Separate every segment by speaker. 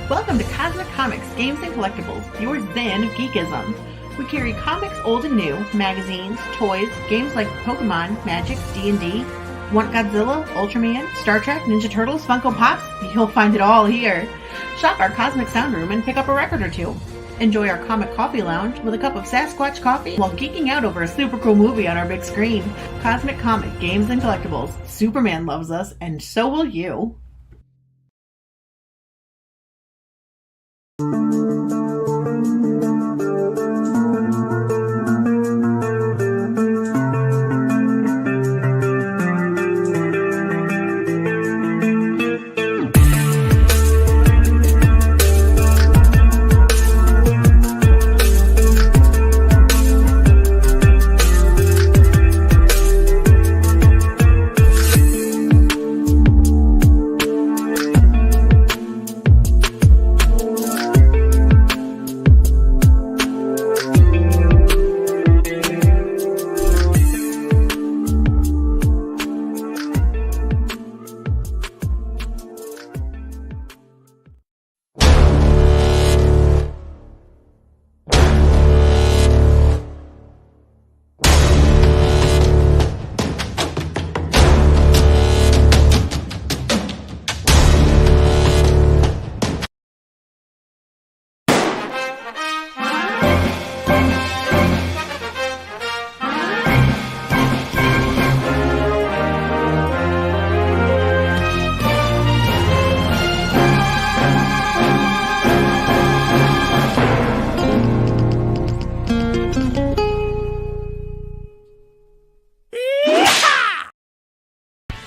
Speaker 1: Welcome to Cosmic Comics, Games and Collectibles, your den of geekism. We carry comics old and new, magazines, toys, games like Pokemon, Magic, D&D. Want Godzilla, Ultraman, Star Trek, Ninja Turtles, Funko Pops? You'll find it all here. Shop our Cosmic Sound Room and pick up a record or two. Enjoy our Comic Coffee Lounge with a cup of Sasquatch coffee while geeking out over a super cool movie on our big screen. Cosmic Comic, Games and Collectibles. Superman loves us, and so will you.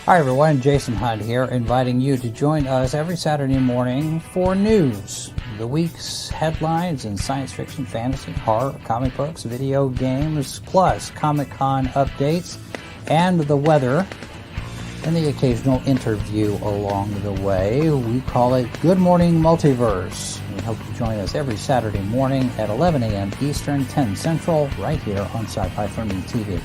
Speaker 2: Hi everyone, Jason Hunt here, inviting you to join us every Saturday morning for news, the week's headlines in science fiction, fantasy, horror, comic books, video games, plus Comic-Con updates and the weather, and the occasional interview along the way. We call it Good Morning Multiverse. We hope you join us every Saturday morning at 11 a.m. Eastern, 10 Central, right here on Sci-Fi for Me TV.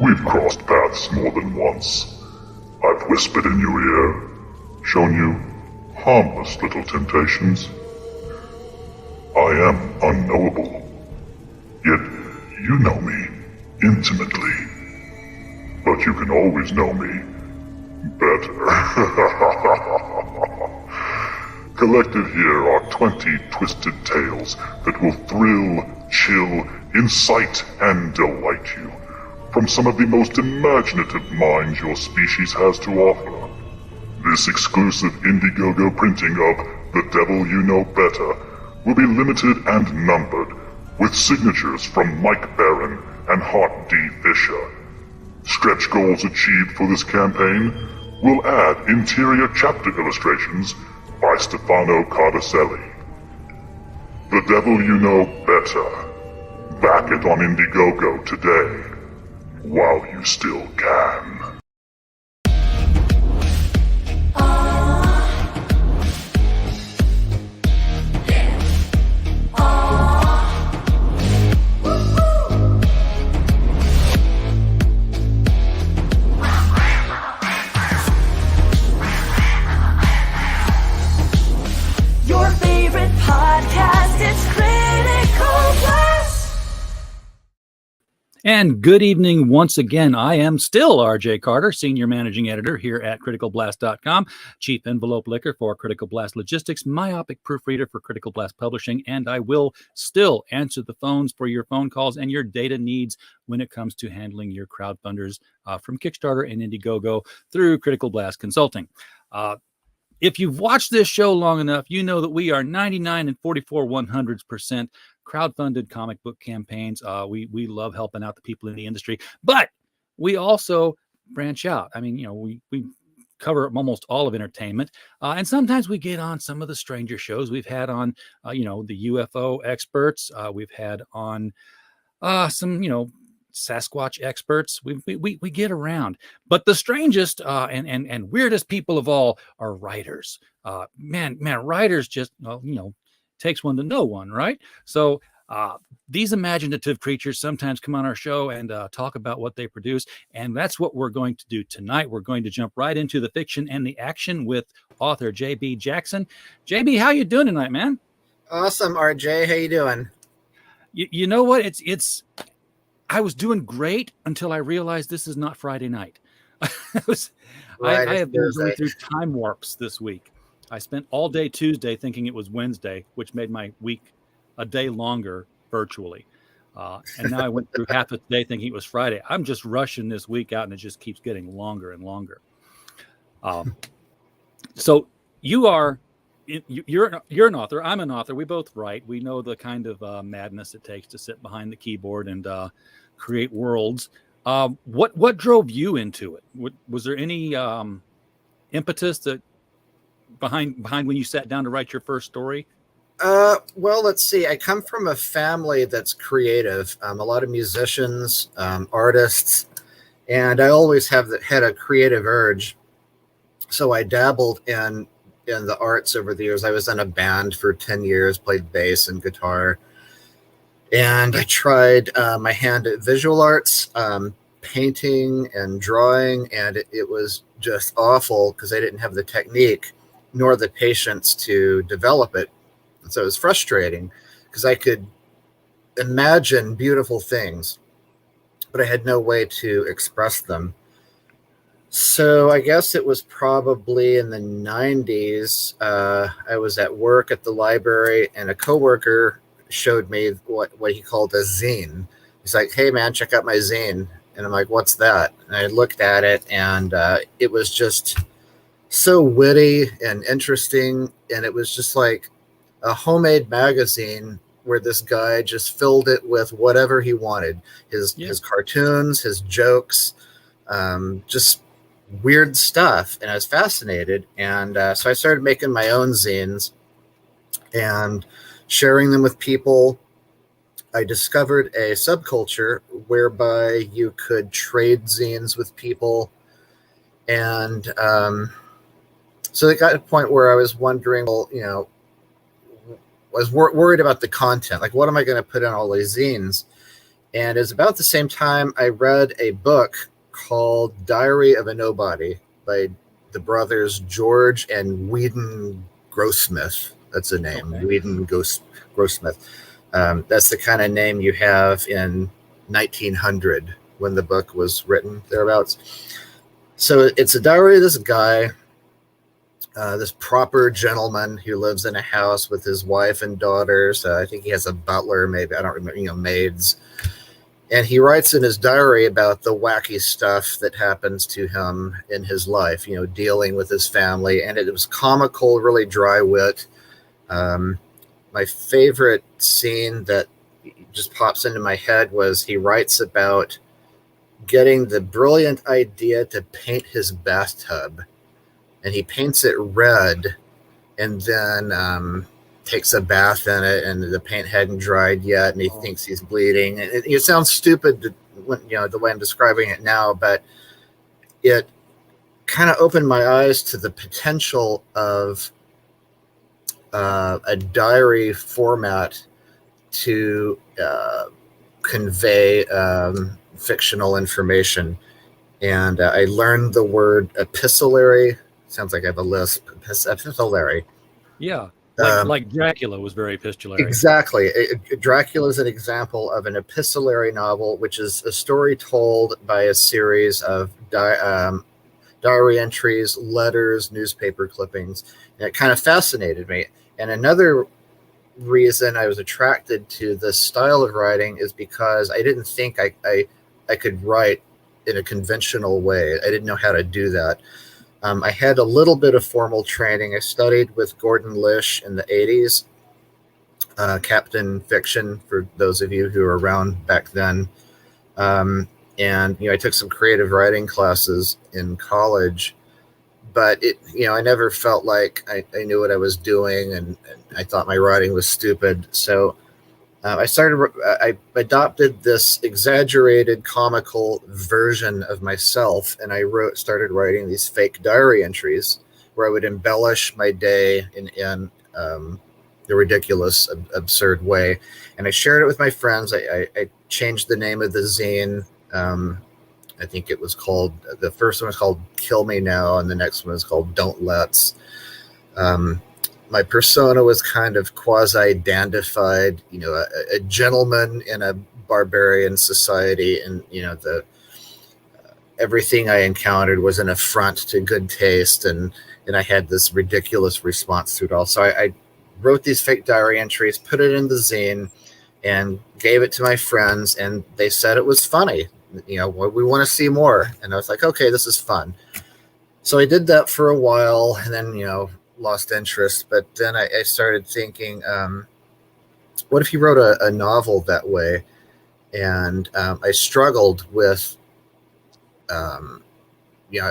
Speaker 3: We've crossed paths more than once. I've whispered in your ear, shown you harmless little temptations. I am unknowable, yet you know me intimately. But you can always know me better. Collected here are 20 twisted tales that will thrill, chill, incite, and delight you from some of the most imaginative minds your species has to offer. This exclusive Indiegogo printing of The Devil You Know Better will be limited and numbered, with signatures from Mike Barron and Hart D. Fisher. Stretch goals achieved for this campaign will add interior chapter illustrations by Stefano Cardacelli. The Devil You Know Better. Back it on Indiegogo today, while you still can.
Speaker 4: Your favorite podcast, it's Critical Blast.
Speaker 5: And good evening once again. I am still RJ Carter, Senior Managing Editor here at CriticalBlast.com, Chief Envelope Licker for Critical Blast Logistics, Myopic Proofreader for Critical Blast Publishing, and I will still answer the phones for your phone calls and your data needs when it comes to handling your crowdfunders from Kickstarter and Indiegogo through Critical Blast Consulting. if you've watched this show long enough, you know that we are 99 and 44 100% crowdfunded comic book campaigns. We love helping out the people in the industry, but we also branch out. I mean, we cover almost all of entertainment, and sometimes we get on some of the stranger shows. We've had on, the UFO experts. We've had on some, Sasquatch experts. We get around, but the strangest and weirdest people of all are writers. Man, writers just takes one to know one, right? So these imaginative creatures sometimes come on our show and talk about what they produce, and that's what we're going to do tonight. We're going to jump right into the fiction and the action with author J.B. Jackson. JB, how you doing tonight, man?
Speaker 6: Awesome, RJ. How you doing?
Speaker 5: You know what? It's I was doing great until I realized this is not Friday night. I have been going through time warps this week. I spent all day Tuesday thinking it was Wednesday, which made my week a day longer virtually. And now I went through half of the day thinking it was Friday. I'm just rushing this week out, and it just keeps getting longer and longer. So you're an author. I'm an author. We both write. We know the kind of madness it takes to sit behind the keyboard and create worlds. What drove you into it? Was there any impetus that behind when you sat down to write your first story?
Speaker 6: Well, let's see. I come from a family that's creative. A lot of musicians, artists, and I always had a creative urge. So I dabbled in the arts over the years. I was in a band for 10 years, played bass and guitar. And I tried my hand at visual arts, painting and drawing, and it was just awful because I didn't have the technique nor the patience to develop it. And so it was frustrating because I could imagine beautiful things, but I had no way to express them. So I guess it was probably in the 90s. I was at work at the library, and a coworker showed me what he called a zine. He's like, "Hey, man, check out my zine." And I'm like, "What's that?" And I looked at it, and it was just so witty and interesting. And it was just like a homemade magazine where this guy just filled it with whatever he wanted. His cartoons, his jokes, just weird stuff. And I was fascinated. And so I started making my own zines and sharing them with people. I discovered a subculture whereby you could trade zines with people. And so it got to a point where I was wondering, well, I was worried about the content. Like, what am I going to put in all these zines? And it was about the same time I read a book called Diary of a Nobody by the brothers George and Whedon Grossmith. That's the name, okay. Whedon Grossmith. That's the kind of name you have in 1900 when the book was written, thereabouts. So it's a diary of this guy, this proper gentleman who lives in a house with his wife and daughters. I think he has a butler, maybe, I don't remember, maids. And he writes in his diary about the wacky stuff that happens to him in his life, dealing with his family. And it was comical, really dry wit. My favorite scene that just pops into my head was he writes about getting the brilliant idea to paint his bathtub, and he paints it red and then takes a bath in it, and the paint hadn't dried yet, and he thinks he's bleeding. And it sounds stupid the way I'm describing it now, but it kind of opened my eyes to the potential of a diary format to convey fictional information. And I learned the word epistolary. Sounds like I have a lisp. Epistolary.
Speaker 5: Yeah, like Dracula was very epistolary.
Speaker 6: Exactly. Dracula is an example of an epistolary novel, which is a story told by a series of diary entries, letters, newspaper clippings. And it kind of fascinated me. And another reason I was attracted to this style of writing is because I didn't think I could write in a conventional way. I didn't know how to do that. I had a little bit of formal training. I studied with Gordon Lish in the 80s, Captain Fiction, for those of you who were around back then. And, I took some creative writing classes in college, but I never felt like I knew what I was doing, and I thought my writing was stupid. So I adopted this exaggerated comical version of myself, and I started writing these fake diary entries where I would embellish my day in a ridiculous, absurd way. And I shared it with my friends. I changed the name of the zine. I think it was called, the first one was called Kill Me Now, and the next one was called Don't Let's. My persona was kind of quasi-dandified, a gentleman in a barbarian society, and everything I encountered was an affront to good taste, and I had this ridiculous response to it all. So I wrote these fake diary entries, put it in the zine, and gave it to my friends, and they said it was funny. We want to see more. And I was like, okay, this is fun. So I did that for a while, and then, lost interest. But then I started thinking, what if you wrote a novel that way? And I struggled with, I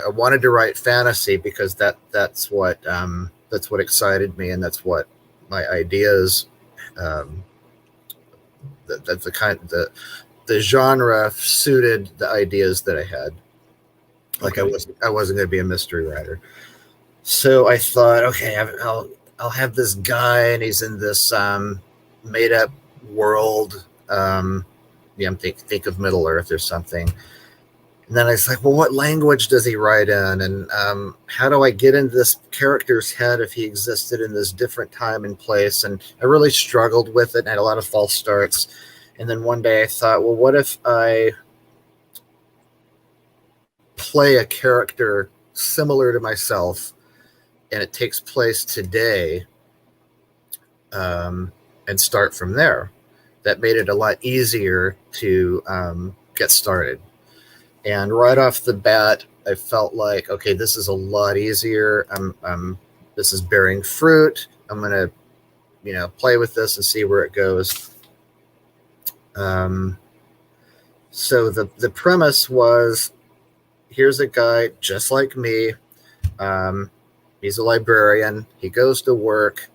Speaker 6: wanted to write fantasy because that's what excited me, and that's what my ideas, that's the genre suited the ideas that I had. Like, okay. I wasn't going to be a mystery writer. So I thought, okay, I'll have this guy, and he's in this made up world. Think of Middle Earth or something. And then I was like, well, what language does he write in? And how do I get into this character's head if he existed in this different time and place? And I really struggled with it and had a lot of false starts. And then one day I thought, well, what if I play a character similar to myself, and it takes place today, and start from there? That made it a lot easier to get started. And right off the bat, I felt like, okay, this is a lot easier. This is bearing fruit. I'm going to, play with this and see where it goes. So the premise was, here's a guy just like me. He's a librarian. He goes to work.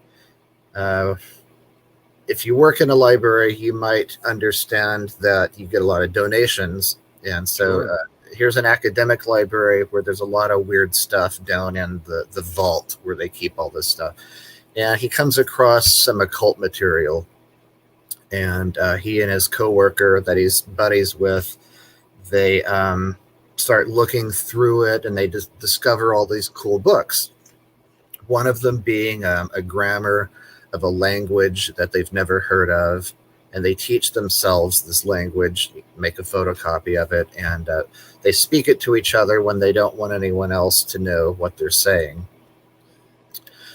Speaker 6: If you work in a library, you might understand that you get a lot of donations. And so here's an academic library where there's a lot of weird stuff down in the vault where they keep all this stuff. And he comes across some occult material. And he and his coworker that he's buddies with, they start looking through it, and they just discover all these cool books. One of them being a grammar of a language that they've never heard of. And they teach themselves this language, make a photocopy of it, and they speak it to each other when they don't want anyone else to know what they're saying.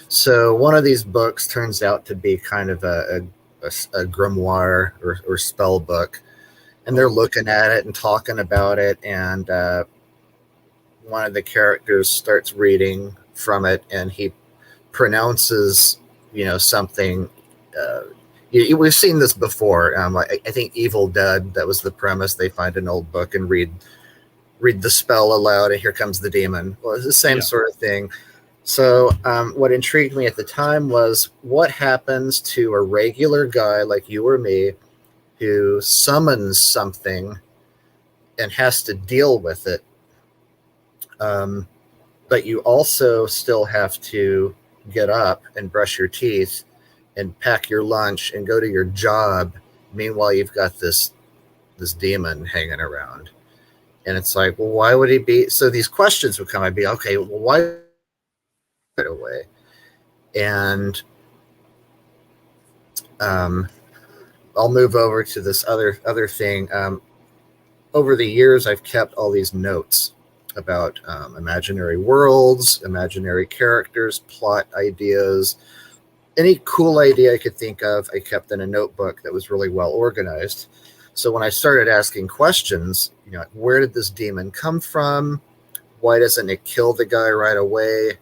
Speaker 6: So one of these books turns out to be kind of a grimoire or spell book, and they're looking at it and talking about it, and one of the characters starts reading from it, and he pronounces, something. We've seen this before. I think Evil Dead, that was the premise. They find an old book and read the spell aloud, and here comes the demon. Well, it's the same sort of thing. So what intrigued me at the time was, what happens to a regular guy like you or me who summons something and has to deal with it, but you also still have to get up and brush your teeth and pack your lunch and go to your job. Meanwhile, you've got this demon hanging around. And it's like, well, why would he be? So these questions would come. I'd be, okay, well, why right away? And I'll move over to this other thing. Over the years, I've kept all these notes about imaginary worlds, imaginary characters, plot ideas. Any cool idea I could think of, I kept in a notebook that was really well organized. So when I started asking questions, where did this demon come from? why doesn't it kill the guy right away?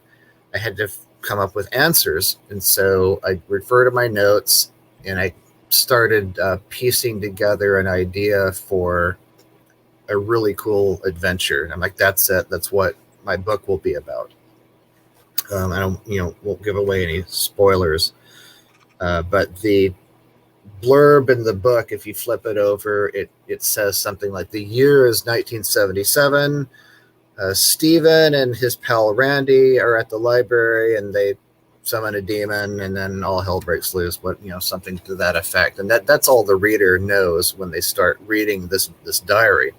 Speaker 6: I had to come up with answers. And so I refer to my notes, and I started piecing together an idea for a really cool adventure. And I'm like, that's it. That's what my book will be about. I don't, won't give away any spoilers. But the blurb in the book, if you flip it over, it says something like, the year is 1977. Steven and his pal Randy are at the library, and they summon a demon, and then all hell breaks loose. But something to that effect. And that's all the reader knows when they start reading this diary.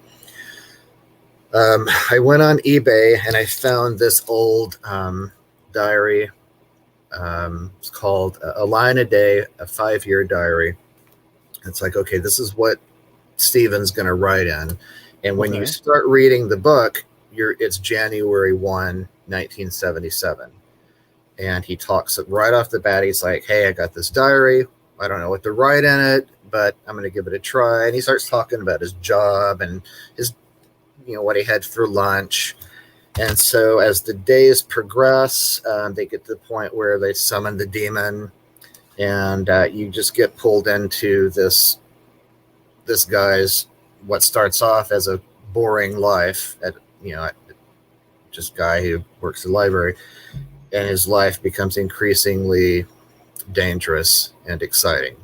Speaker 6: I went on eBay and I found this old diary. It's called A Line a Day, a 5-year diary. It's like, okay, this is what Steven's going to write in. And when you start reading the book, it's January 1, 1977. And he talks right off the bat. He's like, hey, I got this diary. I don't know what to write in it, but I'm going to give it a try. And he starts talking about his job and his, what he had for lunch. And so as the days progress, they get to the point where they summon the demon, and you just get pulled into this guy's, what starts off as a boring life at just guy who works in the library, and his life becomes increasingly dangerous and exciting.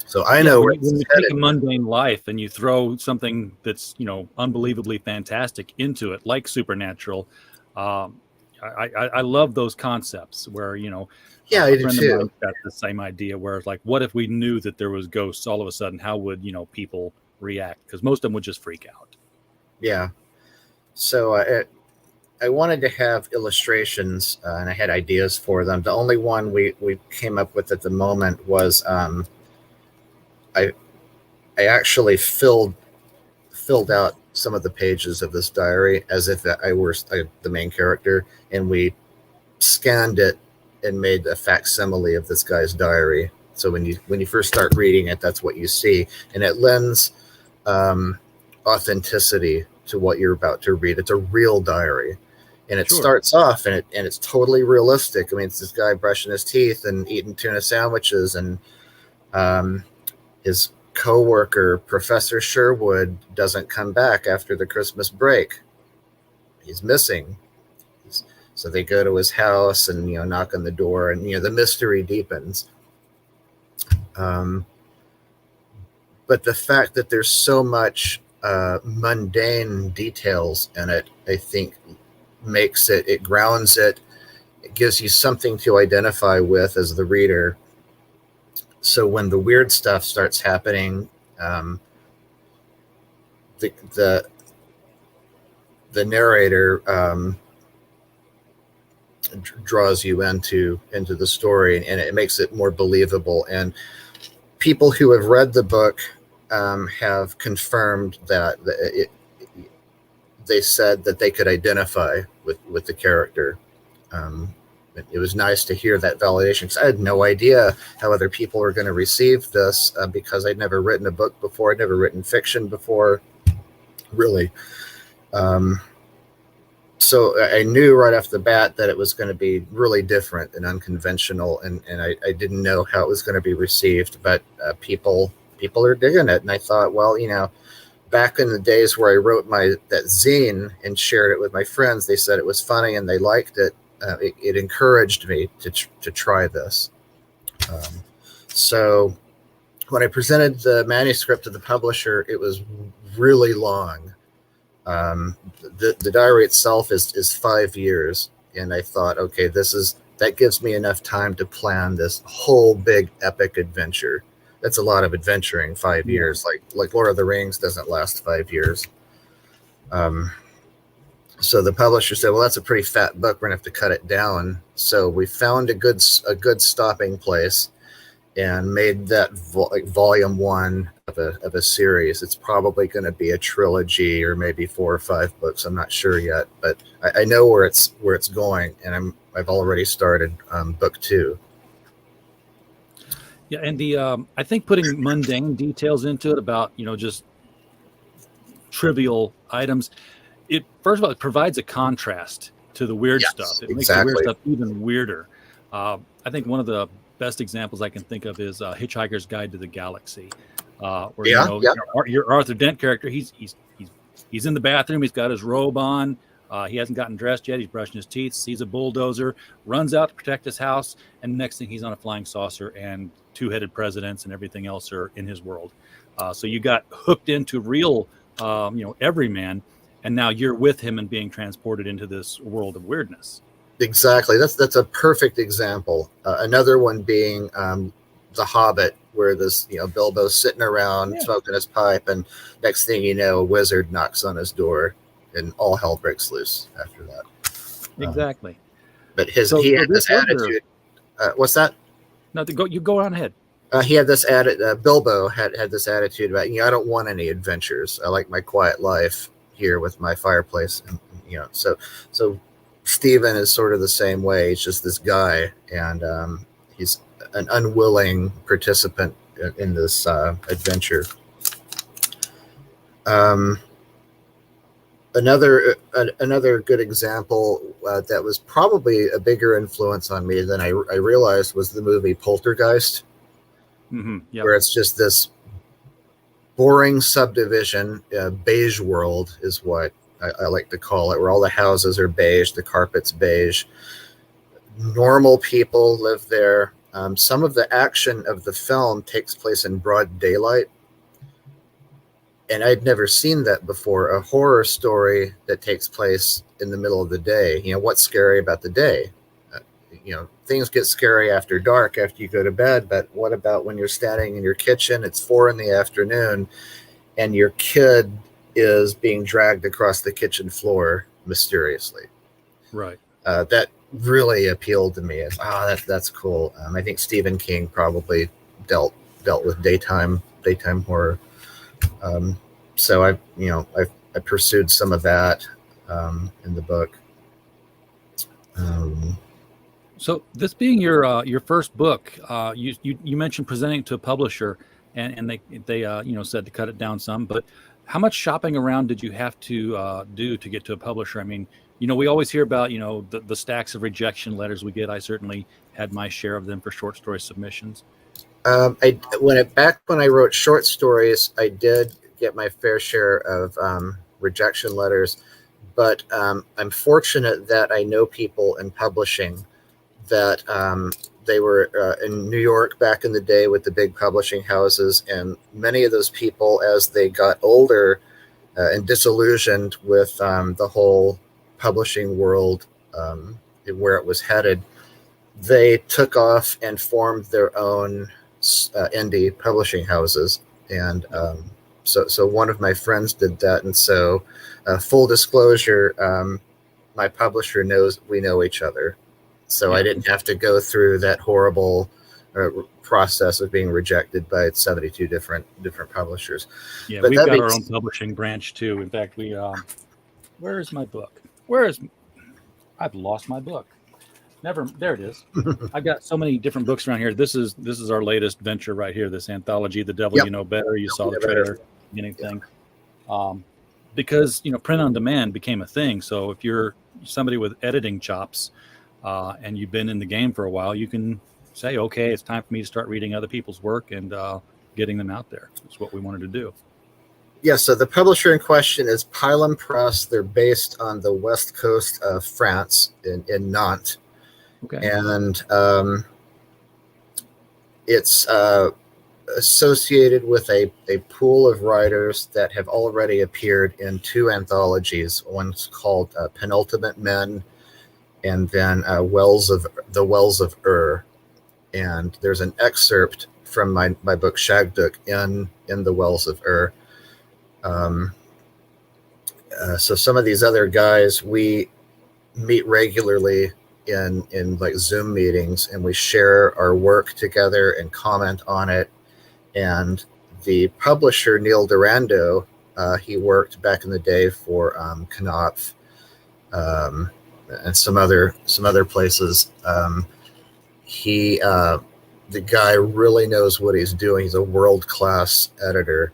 Speaker 6: So I know
Speaker 5: when you take a mundane life and you throw something that's unbelievably fantastic into it, like Supernatural. I love those concepts where
Speaker 6: I do
Speaker 5: friend of
Speaker 6: too.
Speaker 5: mine got the same idea where it's like, what if we knew that there was ghosts all of a sudden? How would people react? Because most of them would just freak out.
Speaker 6: Yeah. So I wanted to have illustrations, and I had ideas for them. The only one we came up with at the moment was I actually filled out some of the pages of this diary as if I were the main character, and we scanned it and made a facsimile of this guy's diary. So when you first start reading it, that's what you see, and it lends authenticity to what you're about to read. It's a real diary, and it starts off and it's totally realistic. I mean, it's this guy brushing his teeth and eating tuna sandwiches, and his co-worker, Professor Sherwood, doesn't come back after the Christmas break. He's missing. So they go to his house and knock on the door, and the mystery deepens. But the fact that there's so much mundane details in it, I think makes it grounds it. It gives you something to identify with as the reader. So when the weird stuff starts happening, the narrator draws you into the story, and it makes it more believable. And people who have read the book have confirmed that they said that they could identify with the character. It was nice to hear that validation, because I had no idea how other people were going to receive this, because I'd never written a book before. I'd never written fiction before, really. So I knew right off the bat that it was going to be really different and unconventional, and I didn't know how it was going to be received, but people are digging it. And I thought, well, back in the days where I wrote that zine and shared it with my friends, they said it was funny and they liked it. It encouraged me to try this. So when I presented the manuscript to the publisher, it was really long. The diary itself is 5 years, and I thought, okay, that gives me enough time to plan this whole big epic adventure. That's a lot of adventuring, 5 years. Like Lord of the Rings doesn't last 5 years. So the publisher said, well, that's a pretty fat book. We're going to have to cut it down. So we found a good stopping place and made that volume 1 of a series. It's probably going to be a trilogy, or maybe 4 or 5 books. I'm not sure yet, but I know where it's going, and I've already started book 2.
Speaker 5: Yeah, and I think putting mundane details into it about just trivial items, it first of all, it provides a contrast to the weird
Speaker 6: Yes,
Speaker 5: stuff. It makes the
Speaker 6: exactly.
Speaker 5: weird stuff even weirder. I think one of the best examples I can think of is Hitchhiker's Guide to the Galaxy, where
Speaker 6: Yeah, yeah.
Speaker 5: your Arthur Dent character, he's in the bathroom, he's got his robe on, he hasn't gotten dressed yet, he's brushing his teeth, sees a bulldozer, runs out to protect his house, and next thing he's on a flying saucer, and two-headed presidents and everything else are in his world. So you got hooked into real, everyman, and now you're with him and being transported into this world of weirdness.
Speaker 6: Exactly. That's a perfect example. Another one being The Hobbit, where this Bilbo's sitting around smoking his pipe, and next thing you know, a wizard knocks on his door, and all hell breaks loose after that.
Speaker 5: Exactly.
Speaker 6: But he had this attitude. What's that?
Speaker 5: No, you go on ahead.
Speaker 6: He had this Bilbo had this attitude about I don't want any adventures. I like my quiet life here with my fireplace, and so Stephen is sort of the same way. He's just this guy, and he's an unwilling participant in this adventure. Another good example that was probably a bigger influence on me than I realized was the movie Poltergeist, where it's just this boring subdivision, beige world is what I like to call it, where all the houses are beige, the carpet's beige. Normal people live there. Some of the action of the film takes place in broad daylight. And I'd never seen that before, a horror story that takes place in the middle of the day. What's scary about the day? Things get scary after dark, after you go to bed. But what about when you're standing in your kitchen, it's 4 p.m, and your kid is being dragged across the kitchen floor mysteriously?
Speaker 5: Right.
Speaker 6: That really appealed to me. That's cool. I think Stephen King probably dealt with daytime horror. So I pursued some of that in the book.
Speaker 5: So this being your first book, you mentioned presenting to a publisher, and they said to cut it down some. But how much shopping around did you have to do to get to a publisher? I mean, we always hear about the stacks of rejection letters we get. I certainly had my share of them for short story submissions.
Speaker 6: Back when I wrote short stories, I did get my fair share of rejection letters, but I'm fortunate that I know people in publishing that they were in New York back in the day with the big publishing houses, and many of those people, as they got older and disillusioned with the whole publishing world, where it was headed, they took off and formed their own indie publishing houses. And so one of my friends did that. And so full disclosure, my publisher knows we know each other. So I didn't have to go through that horrible process of being rejected by 72 different publishers.
Speaker 5: Yeah,
Speaker 6: but
Speaker 5: we've got our own publishing branch too. In fact, where is my book? I've lost my book. There it is. I've got so many different books around here. This is our latest venture right here, this anthology, The Devil You Know Better. You saw the trailer, beginning thing. Because print on demand became a thing. So if you're somebody with editing chops and you've been in the game for a while, you can say, okay, it's time for me to start reading other people's work and getting them out there. That's what we wanted to do.
Speaker 6: Yeah, so the publisher in question is Pylon Press. They're based on the west coast of France in Nantes.
Speaker 5: Okay.
Speaker 6: And it's associated with a pool of writers that have already appeared in 2 anthologies. One's called Penultimate Men, and then the Wells of Ur. And there's an excerpt from my book Shagduk in the Wells of Ur. So some of these other guys, we meet regularly in like Zoom meetings, and we share our work together and comment on it. And the publisher, Neil Durando, he worked back in the day for Knopf and some other places. The guy really knows what he's doing. He's a world-class editor,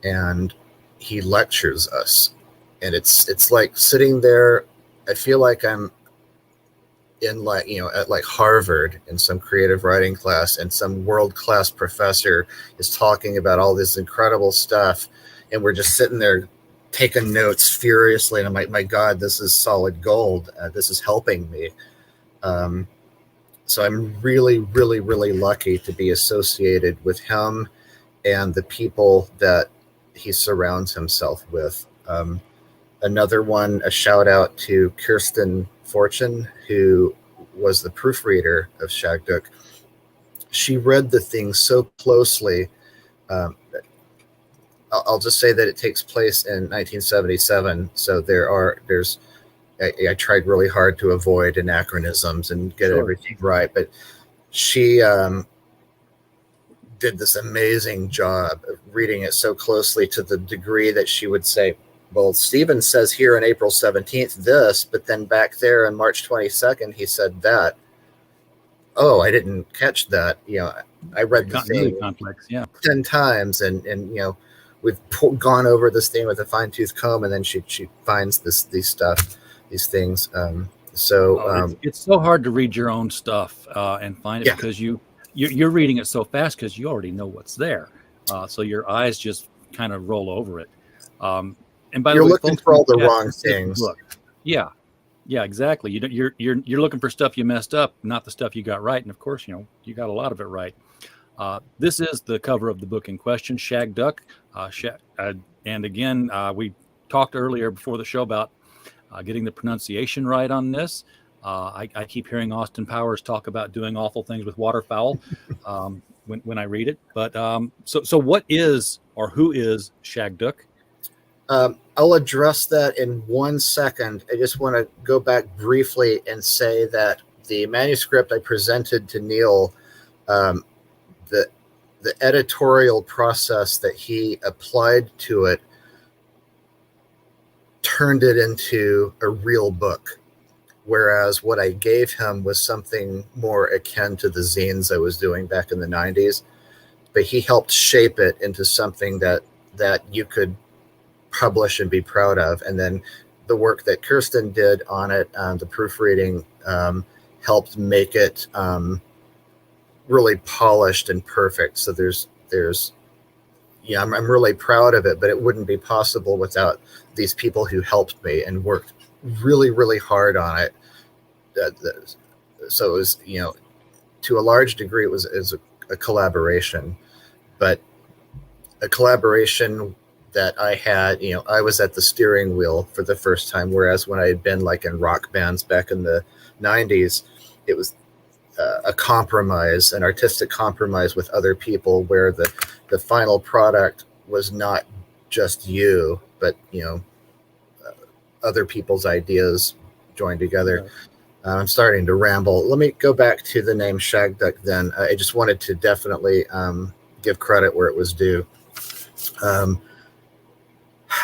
Speaker 6: and he lectures us. and it's like sitting there. I feel like I'm in like, at like Harvard in some creative writing class, and some world-class professor is talking about all this incredible stuff, and we're just sitting there taking notes furiously, and I'm like, my God, this is solid gold. This is helping me. So I'm really, really, really lucky to be associated with him and the people that he surrounds himself with. Another one, a shout out to Kirsten Fortune, who was the proofreader of Shagduk. She read the thing so closely. I'll just say that it takes place in 1977, so there's. I tried really hard to avoid anachronisms and get everything right, but she did this amazing job of reading it so closely, to the degree that she would say, well, Stephen says here on April 17th this, but then back there on March 22nd, he said that. Oh, I didn't catch that. I read the thing
Speaker 5: complex,
Speaker 6: 10 times, and we've gone over this thing with a fine-tooth comb, and then she finds these things.
Speaker 5: It's so hard to read your own stuff and find it, because you're reading it so fast because you already know what's there. So your eyes just kind of roll over it. And by
Speaker 6: you're
Speaker 5: the way,
Speaker 6: looking
Speaker 5: folks,
Speaker 6: for all the wrong things.
Speaker 5: Yeah, exactly. You're looking for stuff you messed up, not the stuff you got right. And of course, you got a lot of it right. This is the cover of the book in question, Shagduk. And again, we talked earlier before the show about getting the pronunciation right on this. I keep hearing Austin Powers talk about doing awful things with waterfowl when I read it. But so what is, or who is Shagduk?
Speaker 6: I'll address that in 1 second. I just want to go back briefly and say that the manuscript I presented to Neil, the editorial process that he applied to it turned it into a real book, whereas what I gave him was something more akin to the zines I was doing back in the 90s. But he helped shape it into something that you could publish and be proud of. And then the work that Kirsten did on it, the proofreading, helped make it really polished and perfect. So I'm really proud of it, but it wouldn't be possible without these people who helped me and worked really, really hard on it. So it was, to a large degree, it was a collaboration, but a collaboration that I had, I was at the steering wheel for the first time, whereas when I had been like in rock bands back in the 90s, it was a compromise, an artistic compromise with other people, where the final product was not just you, but other people's ideas joined together. I'm starting to ramble. Let me go back to the name Shagduk then. I just wanted to definitely give credit where it was due.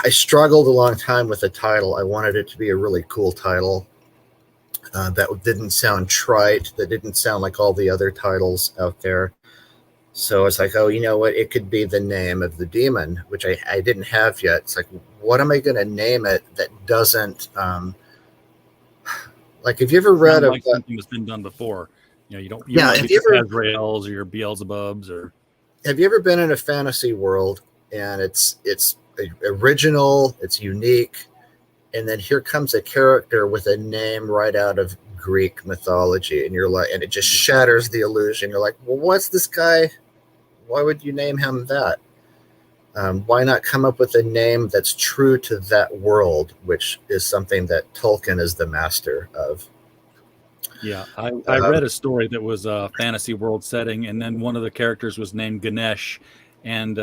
Speaker 6: I struggled a long time with the title. I wanted it to be a really cool title that didn't sound trite, that didn't sound like all the other titles out there. So it's like, oh, you know what? It could be the name of the demon, which I didn't have yet. It's like, what am I going to name it that doesn't... like, have you ever read
Speaker 5: like something that's been done before? You don't.
Speaker 6: Have you ever
Speaker 5: Azraels or your Beelzebubs or?
Speaker 6: Have you ever been in a fantasy world and it's original, it's unique, and then here comes a character with a name right out of Greek mythology, and you're like, and it just shatters the illusion. You're like, well, what's this guy? Why would you name him that? Why not come up with a name that's true to that world, which is something that Tolkien is the master of?
Speaker 5: Yeah, I read a story that was a fantasy world setting, and then one of the characters was named Ganesh, and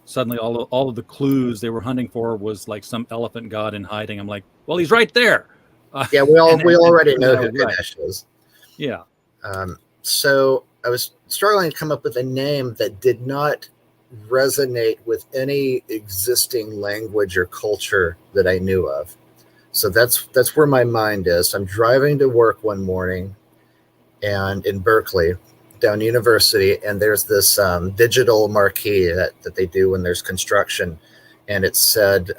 Speaker 5: suddenly all of the clues they were hunting for was like some elephant god in hiding. I'm like, well, he's right there.
Speaker 6: Yeah, we already know who Ganesh is.
Speaker 5: Yeah.
Speaker 6: So I was struggling to come up with a name that did not resonate with any existing language or culture that I knew of. So that's where my mind is. I'm driving to work one morning, and in Berkeley, down University, and there's this digital marquee that they do when there's construction, and it said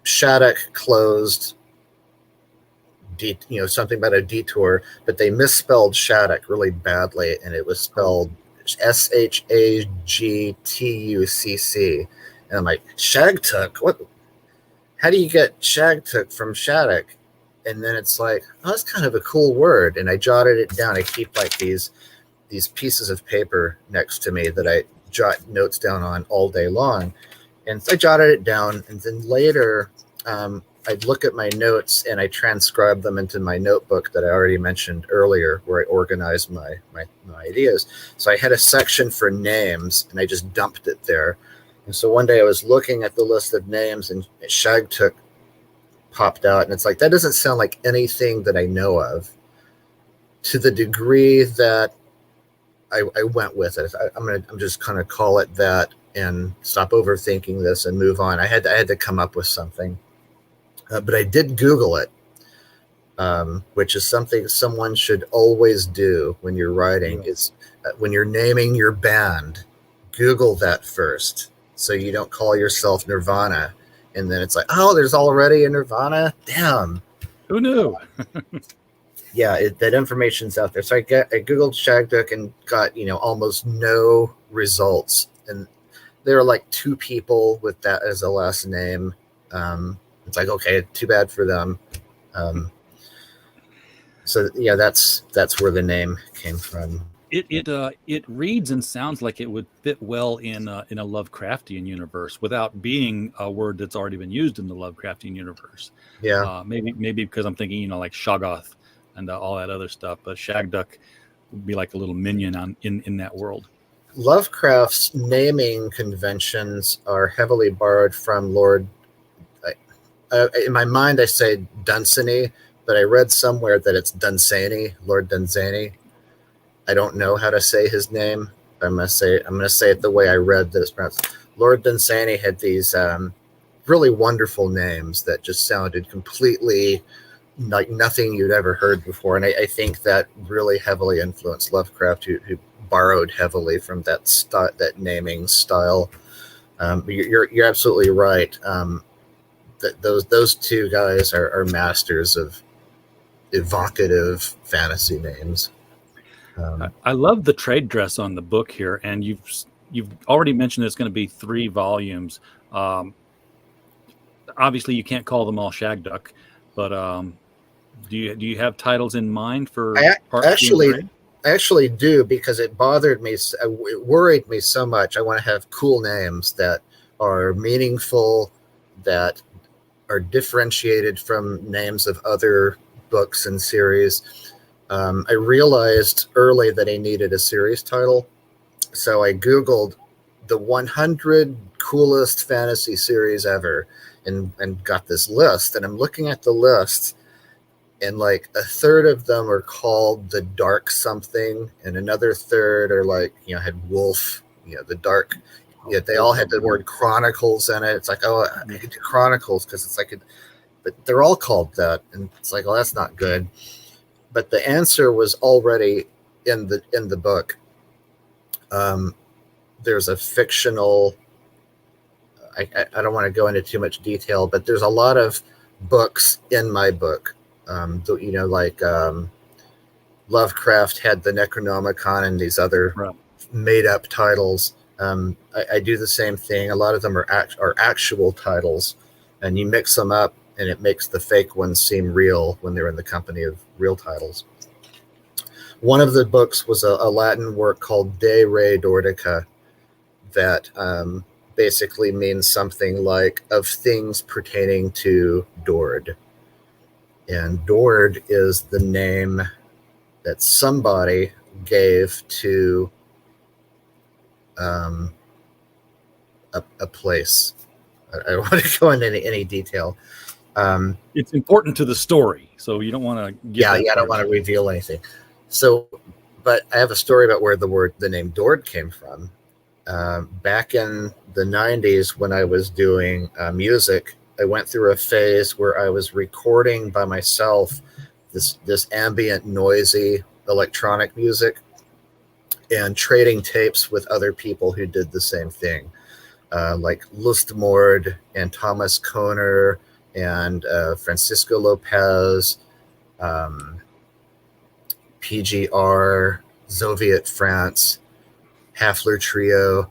Speaker 6: Shattuck closed, something about a detour, but they misspelled Shattuck really badly, and it was spelled Shagtucc. And I'm like, Shagtuk? What? How do you get Shagtuk from Shattuck? And then it's like, oh, that's kind of a cool word. And I jotted it down. I keep like these pieces of paper next to me that I jot notes down on all day long. And so I jotted it down. And then later, I'd look at my notes and I transcribe them into my notebook that I already mentioned earlier, where I organized my ideas. So I had a section for names, and I just dumped it there. And so one day I was looking at the list of names, and Shagtuk popped out, and it's like, that doesn't sound like anything that I know of. To the degree that I went with it, I'm just kind of call it that and stop overthinking this and move on. I had to come up with something. But I did Google it, which is something someone should always do when you're writing. Is when you're naming your band, Google that first, so you don't call yourself Nirvana, and then it's like, oh, there's already a Nirvana. Damn,
Speaker 5: Who knew?
Speaker 6: yeah, that information's out there. So I Googled Shagduk and got almost no results, and there are like 2 people with that as a last name. It's like, okay, too bad for them. So yeah, that's where the name came from.
Speaker 5: It reads and sounds like it would fit well in a Lovecraftian universe without being a word that's already been used in the Lovecraftian universe.
Speaker 6: Yeah,
Speaker 5: Maybe because I'm thinking like Shoggoth and all that other stuff, but Shagduk would be like a little minion in that world.
Speaker 6: Lovecraft's naming conventions are heavily borrowed from Lord. In my mind, I say Dunsany, but I read somewhere that it's Dunsany, Lord Dunsany. I don't know how to say his name. I'm gonna say it the way I read that it's pronounced. Lord Dunsany had these really wonderful names that just sounded completely like nothing you'd ever heard before, and I think that really heavily influenced Lovecraft, who borrowed heavily from that naming style. You're absolutely right. Those 2 guys are masters of evocative fantasy names.
Speaker 5: I love the trade dress on the book here, and you've already mentioned it's going to be 3 volumes. Obviously, you can't call them all Shagduk, but do you have titles in mind for part 2 and 3?
Speaker 6: I actually do, because it bothered me. It worried me so much. I want to have cool names that are meaningful, that are differentiated from names of other books and series. I realized early that I needed a series title, so I Googled the 100 coolest fantasy series ever, and got this list. And I'm looking at the list, and like a third of them are called the Dark something, and another third are like had Wolf, the Dark. Yet they all had the word Chronicles in it. It's like, oh, I could do Chronicles because it's like, but they're all called that, and it's like, oh, that's not good. But the answer was already in the book. There's a fictional. I don't want to go into too much detail, but there's a lot of books in my book. Lovecraft had the Necronomicon and these other made up titles. I do the same thing. A lot of them are actual titles, and you mix them up, and it makes the fake ones seem real when they're in the company of real titles. One of the books was a Latin work called De Re Dordica that basically means something like of things pertaining to Dord. And Dord is the name that somebody gave to a place. I don't want to go into any detail.
Speaker 5: It's important to the story, so you don't want to.
Speaker 6: I don't want to reveal anything. So, but I have a story about where the name Dord came from. Back in the 90s, when I was doing music, I went through a phase where I was recording by myself this ambient, noisy electronic music, and trading tapes with other people who did the same thing, like Lustmord and Thomas Kohner and Francisco Lopez, PGR, Soviet France, Hafler Trio.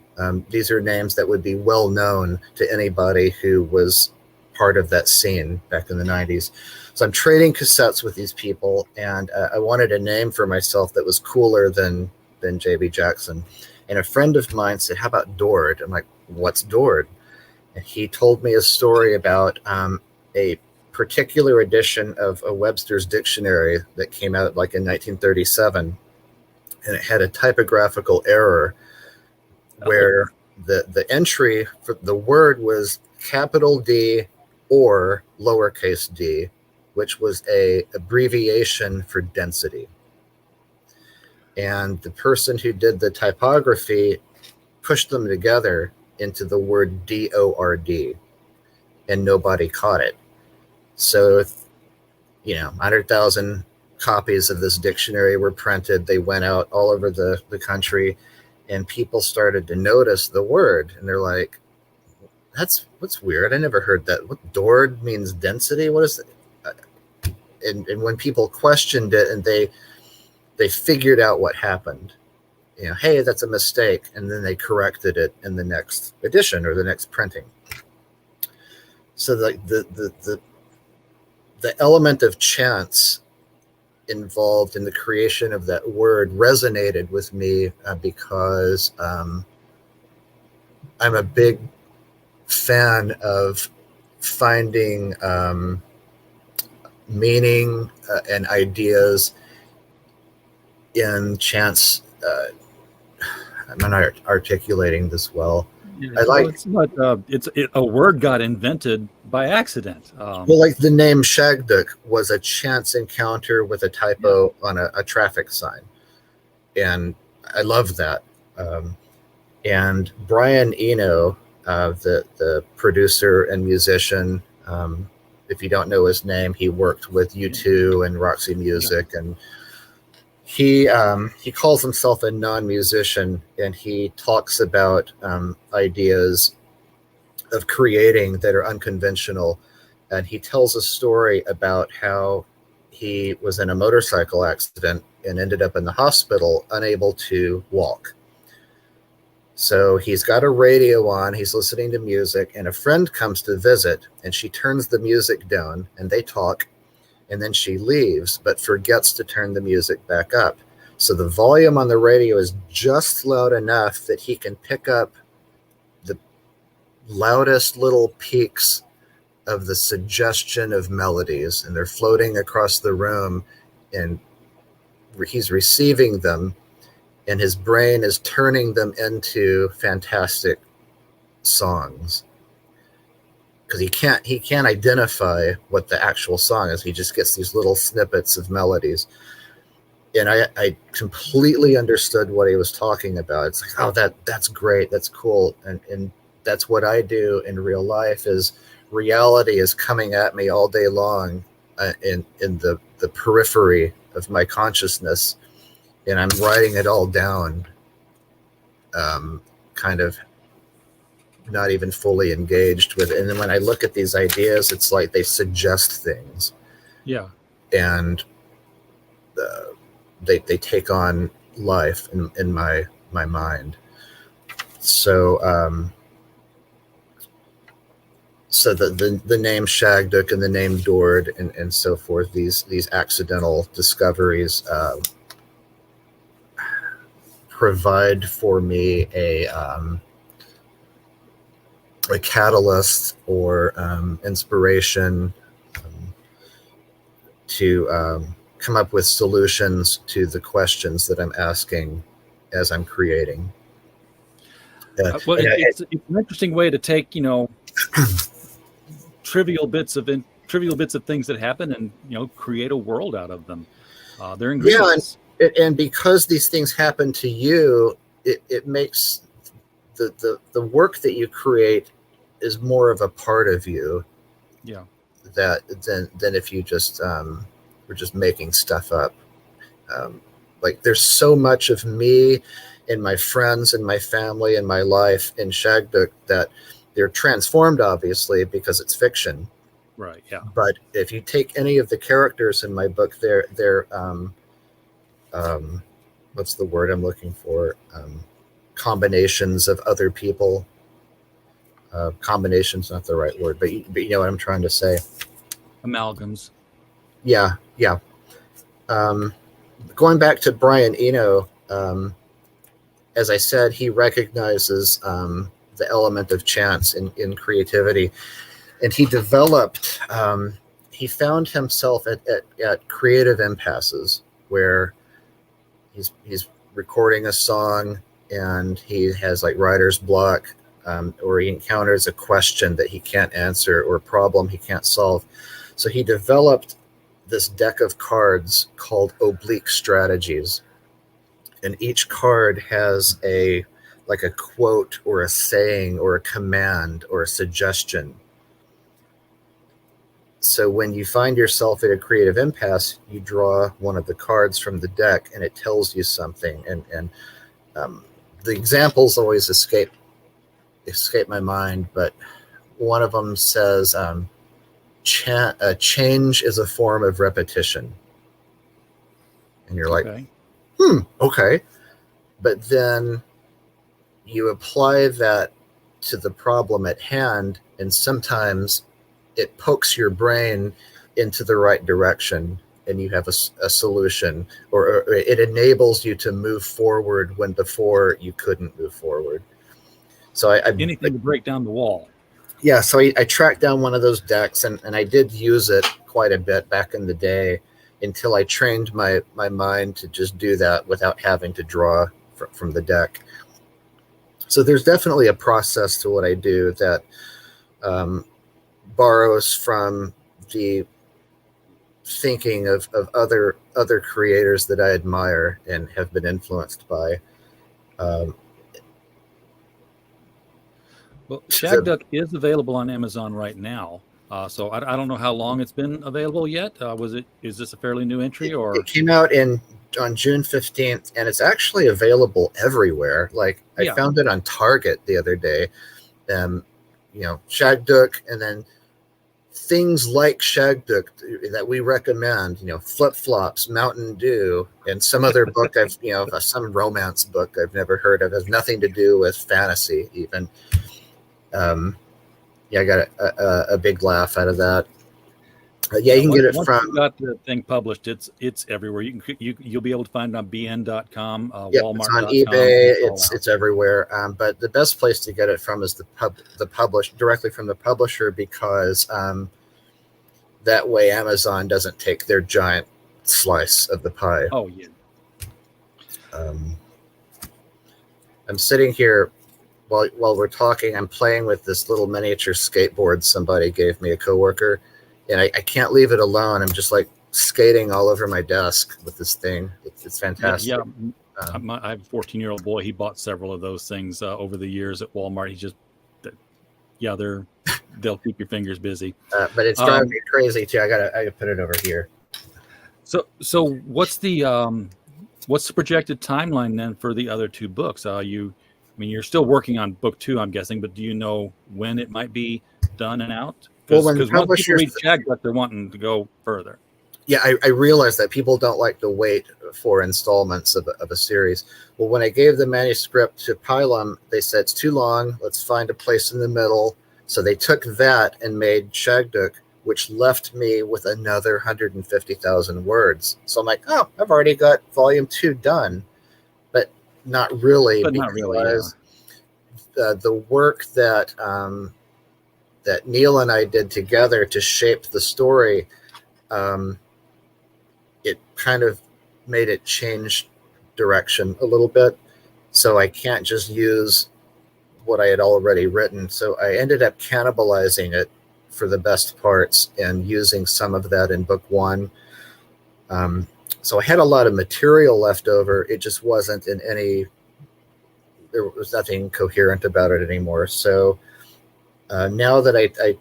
Speaker 6: These are names that would be well known to anybody who was part of that scene back in the 90s. So I'm trading cassettes with these people, and I wanted a name for myself that was cooler than J.B. Jackson. And a friend of mine said, "How about Dord?" I'm like, "What's Dord?" And he told me a story about a particular edition of a Webster's dictionary that came out like in 1937, and it had a typographical error where the entry for the word was capital D or lowercase d, which was a abbreviation for density. And the person who did the typography pushed them together into the word DORD, and nobody caught it. So, 100,000 copies of this dictionary were printed. They went out all over the country, and people started to notice the word, and they're like, what's weird. I never heard that. What Dord means density? What is it? And when people questioned it and they figured out what happened, hey, that's a mistake. And then they corrected it in the next edition or the next printing. So the element of chance involved in the creation of that word resonated with me because I'm a big fan of finding meaning and ideas in chance. I'm not articulating this well.
Speaker 5: A word got invented by accident.
Speaker 6: Well, like the name Shagduk was a chance encounter with a typo on a traffic sign, and I love that. And Brian Eno, the producer and musician, if you don't know his name, he worked with U2 and Roxy Music, and he calls himself a non-musician, and he talks about ideas of creating that are unconventional. And he tells a story about how he was in a motorcycle accident and ended up in the hospital unable to walk. So he's got a radio on, he's listening to music, and a friend comes to visit, and she turns the music down, and they talk, and then she leaves, but forgets to turn the music back up. So the volume on the radio is just loud enough that he can pick up the loudest little peaks of the suggestion of melodies, and they're floating across the room, and he's receiving them, and his brain is turning them into fantastic songs. Because he can't identify what the actual song is. He just gets these little snippets of melodies. And I completely understood what he was talking about. It's like, oh, that's great, that's cool. And that's what I do in real life. Is reality is coming at me all day long in the periphery of my consciousness, and I'm writing it all down, kind of not even fully engaged with it. And then when I look at these ideas, it's like they suggest things.
Speaker 5: Yeah.
Speaker 6: And they take on life in my mind. So so the name Shagduk and the name Dord and so forth, these accidental discoveries provide for me a catalyst or inspiration to come up with solutions to the questions that I'm asking as I'm creating.
Speaker 5: Well, it's an interesting way to take, trivial bits of things that happen and create a world out of them. They're ingredients.
Speaker 6: Yeah, and because these things happen to you, it makes the work that you create is more of a part of you.
Speaker 5: Yeah.
Speaker 6: Than if you just were just making stuff up. Like there's so much of me and my friends and my family and my life in Shagduk that they're transformed, obviously, because it's fiction.
Speaker 5: Right. Yeah.
Speaker 6: But if you take any of the characters in my book, they're what's the word I'm looking for? Combinations of other people. Combination's not the right word, but you know what I'm trying to say.
Speaker 5: Amalgams.
Speaker 6: Yeah, yeah. Going back to Brian Eno, as I said, he recognizes the element of chance in creativity, and he developed. He found himself at creative impasses where he's recording a song and he has like writer's block, or he encounters a question that he can't answer or a problem he can't solve. So he developed this deck of cards called oblique strategies, and each card has a quote or a saying or a command or a suggestion. So when you find yourself at a creative impasse, you draw one of the cards from the deck and it tells you something. And the examples always escape my mind, but one of them says change is a form of repetition. And you're like, okay. But then you apply that to the problem at hand, and sometimes it pokes your brain into the right direction and you have a solution, or it enables you to move forward when before you couldn't move forward. So
Speaker 5: Anything to break down the wall.
Speaker 6: Yeah, so I tracked down one of those decks, and I did use it quite a bit back in the day until I trained my mind to just do that without having to draw from the deck. So there's definitely a process to what I do that borrows from the thinking of other creators that I admire and have been influenced by.
Speaker 5: Well, Shagduk is available on Amazon right now. So I don't know how long it's been available yet. Is this a fairly new entry, or
Speaker 6: it came out on June 15th, and it's actually available everywhere. Like I found it on Target the other day. Shagduk, and then things like Shagduk that we recommend, Flip Flops, Mountain Dew, and some other book some romance book I've never heard of, has nothing to do with fantasy even. I got a big laugh out of that. You can get it
Speaker 5: once
Speaker 6: from.
Speaker 5: You got the thing published. It's everywhere. You'll be able to find it on bn.com,
Speaker 6: Walmart.com. It's on eBay. It's everywhere. But the best place to get it from is directly from the publisher, because that way Amazon doesn't take their giant slice of the pie.
Speaker 5: Oh yeah.
Speaker 6: I'm sitting here while we're talking. I'm playing with this little miniature skateboard somebody gave me, a coworker. And I can't leave it alone. I'm just like skating all over my desk with this thing. It's fantastic.
Speaker 5: Yeah. I have a 14-year-old boy. He bought several of those things over the years at Walmart. They'll keep your fingers busy.
Speaker 6: But it's driving me crazy too. I gotta put it over here.
Speaker 5: So what's the projected timeline then for the other two books? You're still working on book 2, I'm guessing, but do you know when it might be done and out? Because once people read Shagduk, they're wanting to go further.
Speaker 6: Yeah, I realize that people don't like to wait for installments of a series. Well, when I gave the manuscript to Pylum, they said it's too long. Let's find a place in the middle. So they took that and made Shagduk, which left me with another 150,000 words. So I'm like, oh, I've already got volume 2 done. But not really, because the work that Neil and I did together to shape the story, it kind of made it change direction a little bit. So I can't just use what I had already written. So I ended up cannibalizing it for the best parts and using some of that in book 1. So I had a lot of material left over. It just wasn't there was nothing coherent about it anymore. So now that I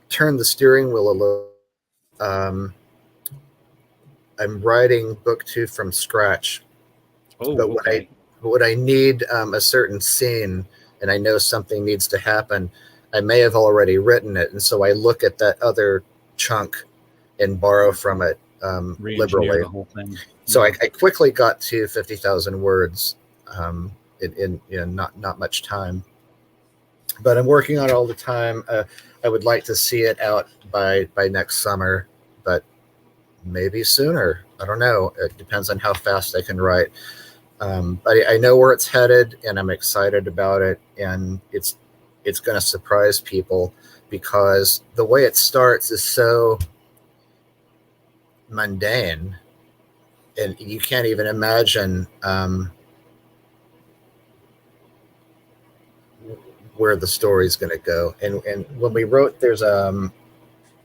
Speaker 6: turned the steering wheel a little, I'm writing book 2 from scratch.
Speaker 5: Oh,
Speaker 6: but
Speaker 5: okay.
Speaker 6: when I need a certain scene and I know something needs to happen, I may have already written it, and so I look at that other chunk and borrow from it
Speaker 5: Re-engineer
Speaker 6: liberally.
Speaker 5: the whole thing.
Speaker 6: So
Speaker 5: Yeah.
Speaker 6: I quickly got to 50,000 words in not much time. But I'm working on it all the time. I would like to see it out by next summer, but maybe sooner. I don't know. It depends on how fast I can write. But I know where it's headed, and I'm excited about it. And it's going to surprise people because the way it starts is so mundane, and you can't even imagine where the story's going to go. And when we wrote, there's the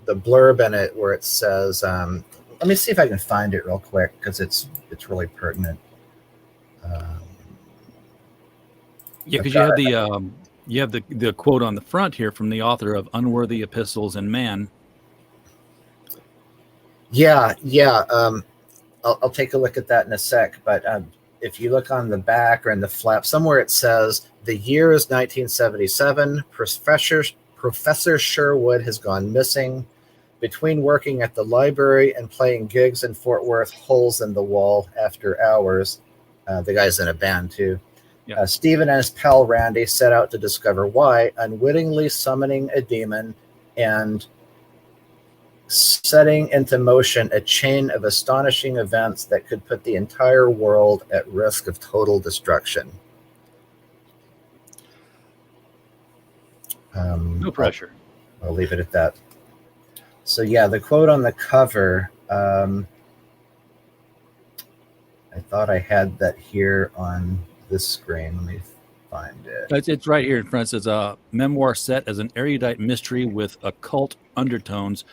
Speaker 6: blurb in it where it says, let me see if I can find it real quick because it's really pertinent.
Speaker 5: Yeah, because
Speaker 6: I've
Speaker 5: you have the quote on the front here from the author of Unworthy Epistles and Man.
Speaker 6: Yeah. I'll take a look at that in a sec. But if you look on the back or in the flap, somewhere it says the year is 1977. Professor Sherwood has gone missing. Between working at the library and playing gigs in Fort Worth, holes in the wall after hours. The guy's in a band too.
Speaker 5: Yeah.
Speaker 6: Stephen and his pal Randy set out to discover why, unwittingly summoning a demon and setting into motion a chain of astonishing events that could put the entire world at risk of total destruction.
Speaker 5: No pressure.
Speaker 6: I'll leave it at that. So yeah, the quote on the cover, I thought I had that here on this screen. Let me find it.
Speaker 5: It's right here in front. It says a memoir set as an erudite mystery with occult undertones.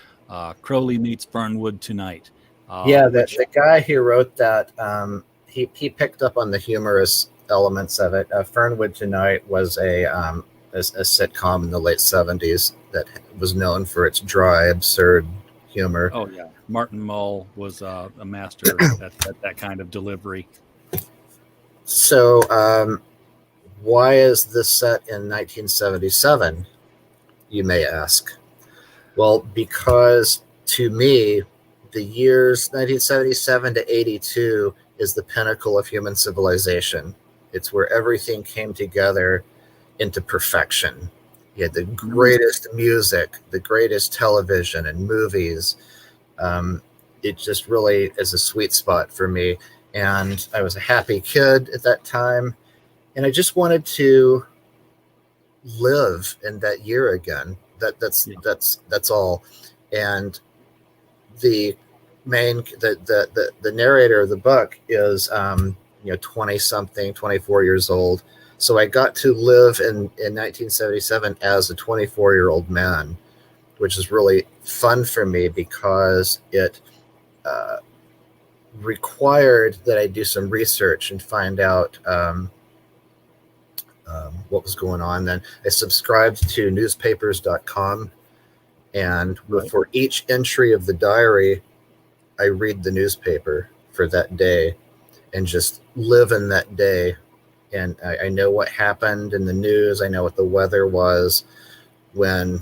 Speaker 5: Crowley meets Fernwood tonight.
Speaker 6: The guy who wrote that, he picked up on the humorous elements of it. Fernwood Tonight was a sitcom in the late 70s that was known for its dry, absurd humor.
Speaker 5: Oh yeah, Martin Mull was a master at that kind of delivery.
Speaker 6: So why is this set in 1977, you may ask? Well, because to me, the years 1977 to 82 is the pinnacle of human civilization. It's where everything came together into perfection. You had the greatest music, the greatest television and movies. It just really is a sweet spot for me. And I was a happy kid at that time. And I just wanted to live in that year again. That's all. And the main the narrator of the book is 20 something, 24 years old. So I got to live in 1977 as a 24-year-old man, which is really fun for me because it required that I do some research and find out what was going on. Then I subscribed to newspapers.com, and for each entry of the diary, I read the newspaper for that day and just live in that day. And I know what happened in the news. I know what the weather was. When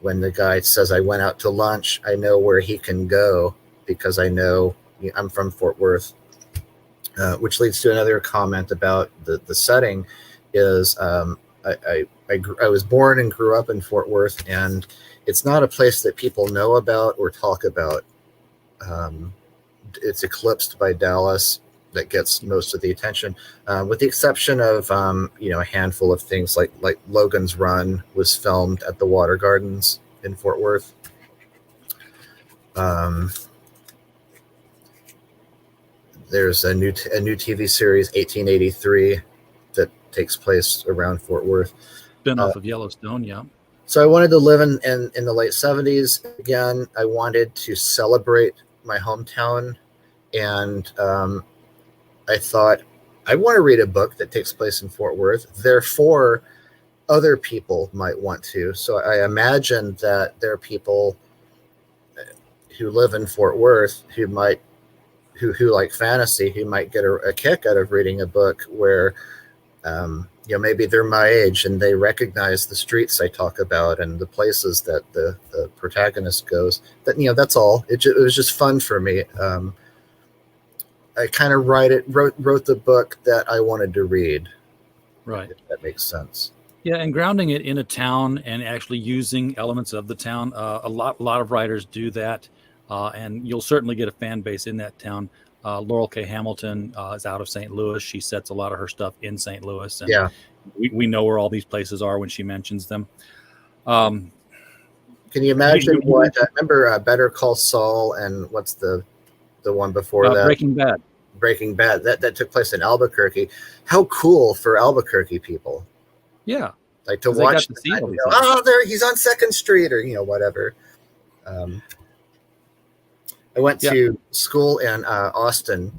Speaker 6: the guy says I went out to lunch, I know where he can go because I know I'm from Fort Worth, which leads to another comment about the setting is I was born and grew up in Fort Worth, and it's not a place that people know about or talk about. It's eclipsed by Dallas. That gets most of the attention, with the exception of a handful of things like Logan's Run was filmed at the Water Gardens in Fort Worth. There's a new TV series, 1883, that takes place around Fort Worth.
Speaker 5: Spin off of Yellowstone, yeah.
Speaker 6: So I wanted to live in the late 70s again. I wanted to celebrate my hometown, and I thought, I want to read a book that takes place in Fort Worth. Therefore, other people might want to. So I imagine that there are people who live in Fort Worth who like fantasy, who might get a kick out of reading a book where Maybe they're my age and they recognize the streets I talk about and the places that the protagonist goes. That's all. It was just fun for me. I kind of wrote the book that I wanted to read.
Speaker 5: Right.
Speaker 6: If that makes sense.
Speaker 5: Yeah, and grounding it in a town and actually using elements of the town. A lot of writers do that, and you'll certainly get a fan base in that town. Laurel K. Hamilton is out of St. Louis. She sets a lot of her stuff in St. Louis, and
Speaker 6: Yeah.
Speaker 5: we know where all these places are when she mentions them.
Speaker 6: Can you imagine what? I remember Better Call Saul, and what's the one before that?
Speaker 5: Breaking Bad.
Speaker 6: Breaking Bad. That took place in Albuquerque. How cool for Albuquerque people!
Speaker 5: Yeah,
Speaker 6: like to watch. There he's on 2nd Street, or whatever. I went to school in Austin,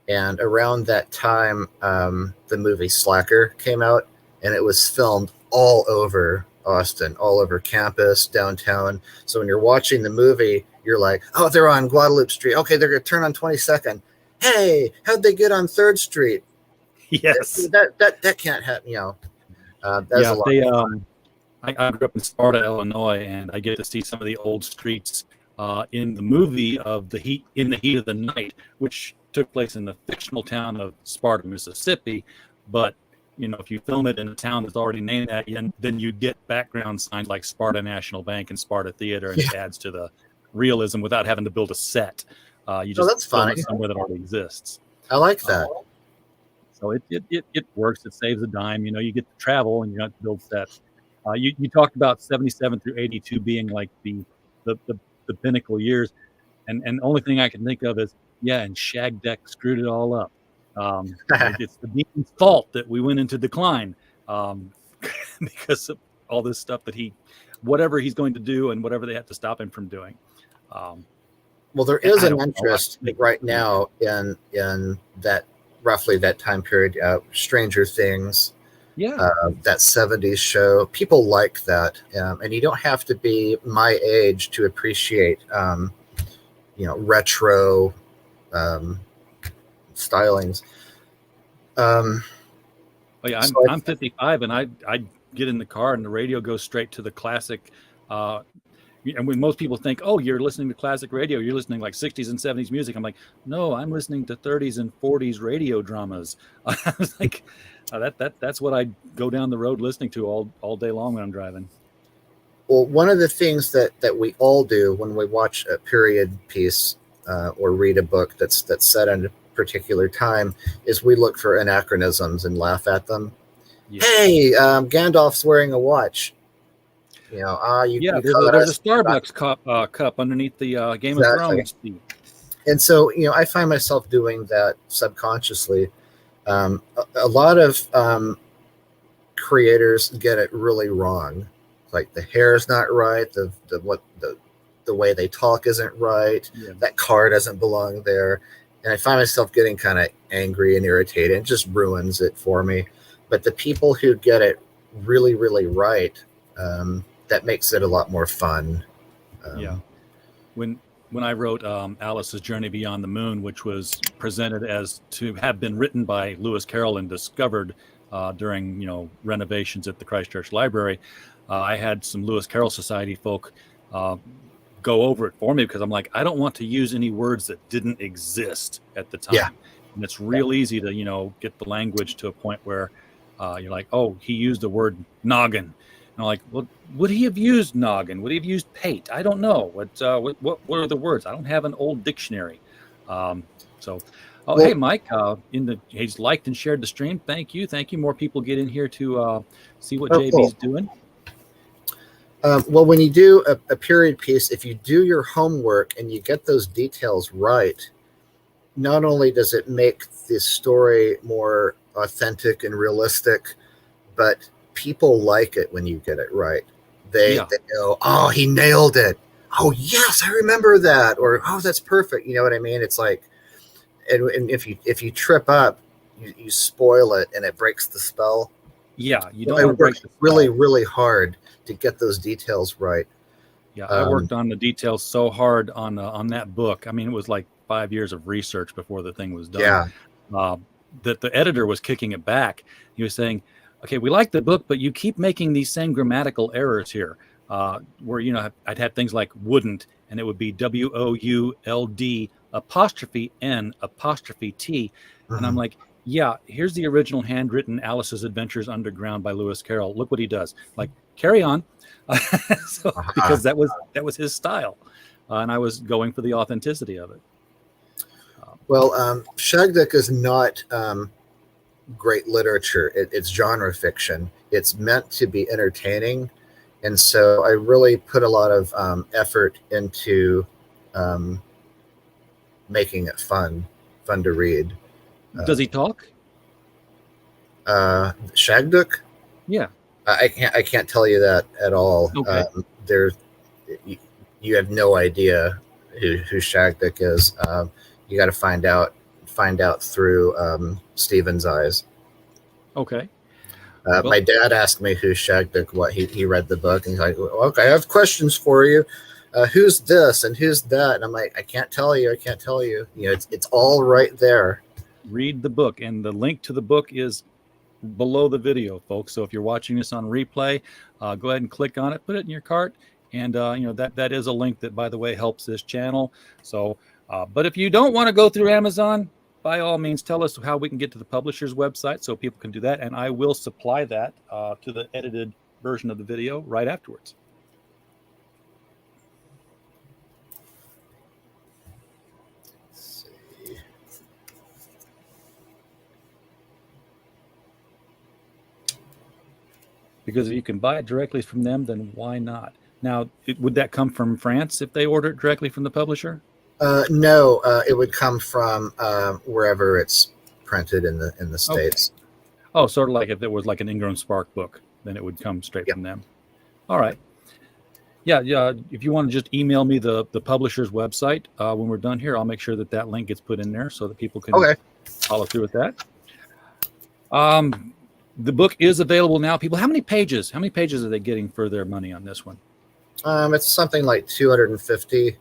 Speaker 6: and around that time, the movie Slacker came out, and it was filmed all over Austin, all over campus, downtown. So when you're watching the movie, you're like, oh, they're on Guadalupe Street. Okay, they're going to turn on 22nd. Hey, how'd they get on 3rd Street?
Speaker 5: Yes.
Speaker 6: That can't happen, That's a lot.
Speaker 5: I grew up in Sparta, Illinois, and I get to see some of the old streets in the movie of In the Heat of the Night, which took place in the fictional town of Sparta, Mississippi. But if you film it in a town that's already named that, then you get background signs like Sparta National Bank and Sparta Theater, and it adds to the realism without having to build a set. You just
Speaker 6: that's
Speaker 5: film
Speaker 6: fine.
Speaker 5: it somewhere that already exists.
Speaker 6: I like that.
Speaker 5: So it works. It saves a dime. You get to travel and you don't have to build sets. You talked about 77 through 82 being like the pinnacle years, and the only thing I can think of is and Shagduk screwed it all up. It's the Dean's fault that we went into decline because of all this stuff that whatever he's going to do and whatever they have to stop him from doing.
Speaker 6: Well, there is an interest right now in that roughly that time period. Stranger Things. That 70s show. People like that. And you don't have to be my age to appreciate, retro stylings.
Speaker 5: I'm 55, and I get in the car and the radio goes straight to the classic. And when most people think, oh, you're listening to classic radio, you're listening like 60s and 70s music. I'm like, no, I'm listening to 30s and 40s radio dramas. I was like, that's what I go down the road listening to all day long when I'm driving.
Speaker 6: Well, one of the things that we all do when we watch a period piece or read a book that's set in a particular time is we look for anachronisms and laugh at them. Yeah. Hey, Gandalf's wearing a watch. There's
Speaker 5: a Starbucks cup underneath the Game of Thrones seat.
Speaker 6: And so, I find myself doing that subconsciously. A lot of creators get it really wrong. Like the hair's not right, the way they talk isn't right. Yeah. That car doesn't belong there. And I find myself getting kind of angry and irritated. It just ruins it for me. But the people who get it really, really right, that makes it a lot more fun.
Speaker 5: When I wrote Alice's Journey Beyond the Moon, which was presented as to have been written by Lewis Carroll and discovered during renovations at the Christchurch Library, I had some Lewis Carroll Society folk go over it for me because I'm like, I don't want to use any words that didn't exist at the time. Yeah. And it's real easy to get the language to a point where you're like, oh, he used the word noggin. And I'm like, well, would he have used noggin? Would he have used pate? I don't know. What are the words? I don't have an old dictionary. Hey, Mike, he's liked and shared the stream. Thank you. More people get in here to see what JB's doing.
Speaker 6: Well, when you do a period piece, if you do your homework and you get those details right, not only does it make the story more authentic and realistic, but people like it when you get it right. They go, oh, he nailed it. Oh, yes, I remember that. Or, oh, that's perfect. You know what I mean? It's like, and if you trip up, you spoil it and it breaks the spell.
Speaker 5: Yeah, you don't want to break the spell.
Speaker 6: Really, really hard to get those details right.
Speaker 5: Yeah, I worked on the details so hard on that book. I mean, it was like 5 years of research before the thing was done.
Speaker 6: Yeah.
Speaker 5: that the editor was kicking it back. He was saying, okay, we like the book, but you keep making these same grammatical errors here, where, you know, I'd have things like wouldn't, and it would be WOULD apostrophe N apostrophe T. And I'm like, yeah, here's the original handwritten Alice's Adventures Underground by Lewis Carroll. Look what he does. Like, carry on. So, because that was his style. And I was going for the authenticity of it.
Speaker 6: Well, Shagduk is not great literature. It's genre fiction. It's meant to be entertaining. And so I really put a lot of effort into making it fun to read.
Speaker 5: Does he talk?
Speaker 6: Shagduk?
Speaker 5: Yeah.
Speaker 6: I can't tell you that at all.
Speaker 5: Okay.
Speaker 6: You have no idea who Shagduk is. You got to find out through Stephen's eyes.
Speaker 5: Okay.
Speaker 6: My dad asked me who Shagduk. What he read the book and he's like, okay, I have questions for you. Who's this and who's that? And I'm like, I can't tell you. You know, it's all right there.
Speaker 5: Read the book, and the link to the book is below the video, folks. So if you're watching this on replay, go ahead and click on it, put it in your cart, and you know, that is a link that, by the way, helps this channel. So, but if you don't want to go through Amazon, by all means, tell us how we can get to the publisher's website so people can do that, and I will supply that to the edited version of the video right afterwards. Because if you can buy it directly from them, then why not? Now, would that come from France if they order it directly from the publisher?
Speaker 6: No, it would come from wherever it's printed in the States.
Speaker 5: Okay. Oh, sort of like if it was like an Ingram Spark book, then it would come straight from them. All right. Yeah. If you want to just email me the publisher's website when we're done here, I'll make sure that link gets put in there so that people can follow through with that. The book is available now. People, how many pages are they getting for their money on this one?
Speaker 6: It's something like 250.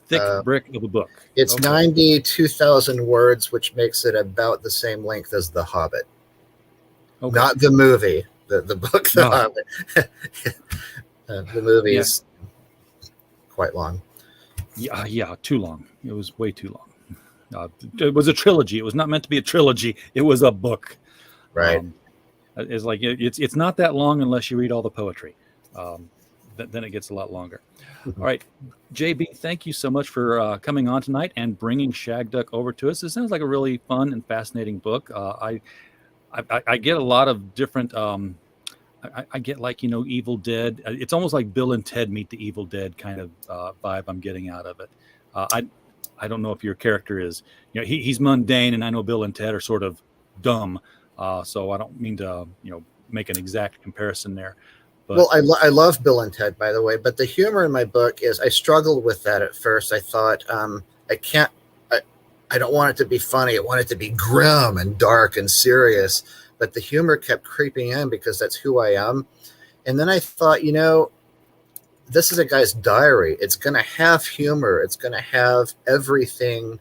Speaker 5: Thick brick of a book.
Speaker 6: It's 92,000 words, which makes it about the same length as The Hobbit. Okay. Not the movie, the book, The Hobbit. The movie is quite long.
Speaker 5: Yeah, too long. It was way too long. It was a trilogy. It was not meant to be a trilogy. It was a book.
Speaker 6: Right.
Speaker 5: It's like it's not that long unless you read all the poetry. Then it gets a lot longer. All right, JB, thank you so much for coming on tonight and bringing Shagduk over to us. It sounds like a really fun and fascinating book. I get a lot of different. I get, like, you know, Evil Dead. It's almost like Bill and Ted Meet the Evil Dead kind of vibe I'm getting out of it. I don't know if your character is, you know, he's mundane, and I know Bill and Ted are sort of dumb. So I don't mean to, you know, make an exact comparison there. But,
Speaker 6: well, I love Bill and Ted, by the way, but the humor in my book is I struggled with that at first. I thought I don't want it to be funny. I want it to be grim and dark and serious. But the humor kept creeping in because that's who I am. And then I thought, you know, this is a guy's diary. It's going to have humor. It's going to have everything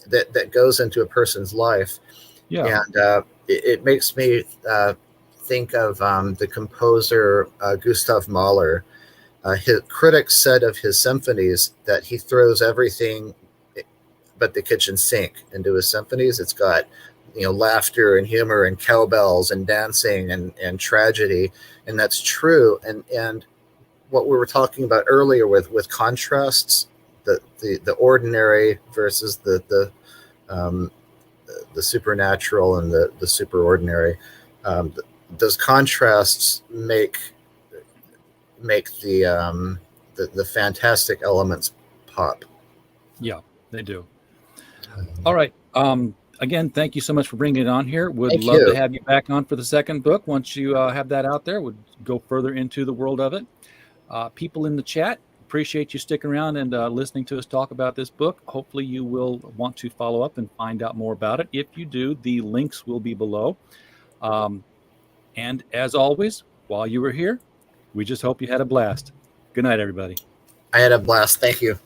Speaker 6: that goes into a person's life. Yeah. And it makes me think of the composer Gustav Mahler. His critics said of his symphonies that he throws everything but the kitchen sink into his symphonies. It's got, you know, laughter and humor and cowbells and dancing and tragedy, and that's true. And what we were talking about earlier with contrasts, the ordinary versus the supernatural and the superordinary. Those contrasts make the fantastic elements pop.
Speaker 5: Yeah, they do. All right. Again, thank you so much for bringing it on here. Would love to have you back on for the second book. Once you have that out there, would go further into the world of it. People in the chat, appreciate you sticking around and listening to us talk about this book. Hopefully you will want to follow up and find out more about it. If you do, the links will be below. And as always, while you were here, we just hope you had a blast. Good night, everybody.
Speaker 6: I had a blast. Thank you.